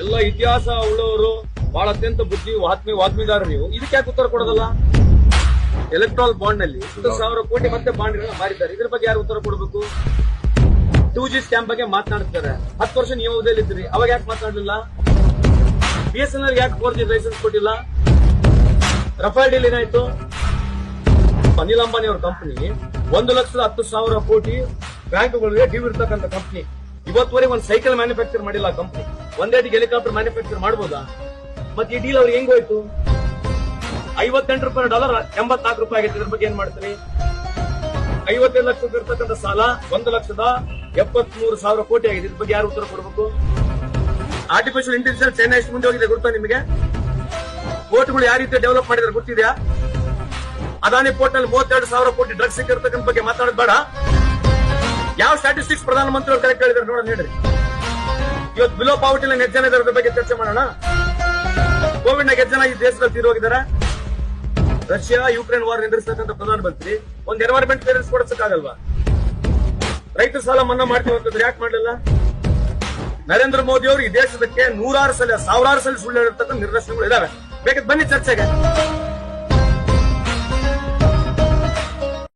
ಎಲ್ಲ ಇತಿಹಾಸ ಉಳ್ಳವರು ಬಹಳ ಅತ್ಯಂತ ಬುದ್ಧಿ ವಾಗ್ಮಿದಾರರು ನೀವು ಇದಕ್ಕೆ ಯಾಕೆ ಉತ್ತರ ಕೊಡೋದಲ್ಲ? ಎಲೆಕ್ಟ್ರಾಲ್ ಬಾಂಡ್ ನಲ್ಲಿ 10,000 ಕೋಟಿ ಮತ್ತೆ ಬಾಂಡ್ ಮಾರಿದ್ದಾರೆ. ಇದ್ರ ಬಗ್ಗೆ ಯಾರು ಉತ್ತರ ಕೊಡಬೇಕು? 2G ಸ್ಕ್ಯಾಮ್ ಬಗ್ಗೆ ಮಾತನಾಡ್ತಾರೆ. 10 ವರ್ಷ ನೀವು ಅವಧಿಯಲ್ಲಿದ್ರಿ, ಅವಾಗ ಯಾಕೆ ಮಾತನಾಡಲಿಲ್ಲ? BSNL ಯಾಕೆ 4G ಲೈಸೆನ್ಸ್ ಕೊಟ್ಟಿಲ್ಲ? ರಫೇಲ್ ಡೀಲ್ ಏನಾಯ್ತು? ಅನಿಲ್ ಅಂಬಾನಿ ಅವ್ರ ಕಂಪನಿ 1,10,000 ಕೋಟಿ ಬ್ಯಾಂಕ್ಗಳಿಗೆ ಡ್ಯೂ ಇರ್ತಕ್ಕಂಥ ಕಂಪನಿ. ಇವತ್ತುವರೆಗೆ ಒಂದು ಸೈಕಲ್ ಮ್ಯಾನುಫ್ಯಾಕ್ಚರ್ ಮಾಡಿಲ್ಲ ಕಂಪನಿ. ಒಂದೇಟಿಗೆ ಹೆಲಿಕಾಪ್ಟರ್ ಮ್ಯಾನುಫ್ಯಾಕ್ಚರ್ ಮಾಡಬಹುದಾ? ಮತ್ತೆ ಈ ಡೀಲ್ ಅವ್ರಿಗೆ ಹೆಂಗ್ ಹೋಯ್ತು? $58 84 ರೂಪಾಯಿ ಆಗೈತೆ. ಇದ್ರ ಬಗ್ಗೆ ಏನ್ ಮಾಡ್ತೀರಿ? 55 ಲಕ್ಷ ಇರ್ತಕ್ಕಂಥ ಸಾಲ 1,73,000 ಕೋಟಿ ಆಗಿದೆ. ಇದ್ರ ಬಗ್ಗೆ ಯಾರು ಉತ್ತರ ಕೊಡಬೇಕು? ಆರ್ಟಿಫಿಷಿಯಲ್ ಇಂಟೆಲಿಜೆನ್ಸ್ ಚೈನಾ ಎಷ್ಟು ಮುಂದೆ ಹೋಗಿದೆ ಗೊತ್ತಾ ನಿಮಗೆ? ಪೋರ್ಟ್ಗಳು ಯಾವ ರೀತಿ ಡೆವಲಪ್ ಮಾಡಿದ್ರೆ ಗೊತ್ತಿದೆಯಾ? ಅದಾನಿ ಪೋರ್ಟ್ ನಲ್ಲಿ 32,000 ಕೋಟಿ ಡ್ರಗ್ಸ್ ಸಿಕ್ಕಿರ್ತಕ್ಕಂಥ ಬಗ್ಗೆ ಮಾತಾಡೋದು ಬೇಡ. ಯಾವ ಸ್ಟಾಟಿಸ್ಟಿಕ್ಸ್ ಪ್ರಧಾನಮಂತ್ರಿ ಅವರು ಕರೆಕ್ಟ್ ಹೇಳಿದ್ರೆ ನೋಡೋಣ ಹೇಳ್ರಿ. ಇವತ್ತು ಬಿಲೋ ಪಾವರ್ಟಿ ಲೈನ್ ಎಷ್ಟು ಜನ ಇದರ ಬಗ್ಗೆ ಚರ್ಚೆ ಮಾಡೋಣ. ಕೋವಿಡ್ ನಾಗ ಎಷ್ಟು ಜನ ಈ ದೇಶದಲ್ಲಿ ತೀರೋಗಿದ್ದಾರೆ? ರಷ್ಯಾ ಯುಕ್ರೇನ್ ವಾರ್ ನಿಂದಿರ್ತಕ್ಕಂಥ ಪ್ರಧಾನಮಂತ್ರಿ ಒಂದು ಎನ್ವೈರನ್ಮೆಂಟ್ ಕ್ಲಿಯರೆನ್ಸ್ ಕೊಡಿಸಕ್ಕಾಗಲ್ವಾ? ರೈತ ಸಾಲ ಮನ್ನಾ ಮಾಡ್ತೀವಿ ಅಂತಂದ್ರೆ ಯಾಕೆ ಮಾಡಲಿಲ್ಲ? ನರೇಂದ್ರ ಮೋದಿ ಅವರು ಈ ದೇಶದಕ್ಕೆ 100 ಸಲ 1000 ಸಲ ಸುಳ್ಳು ಹೇಳಿರ್ತಕ್ಕಂಥ ನಿದರ್ಶನಗಳು ಇದಾವೆ. ಬೇಕಾದ್ರೆ ಬನ್ನಿ ಚರ್ಚೆಗೆ.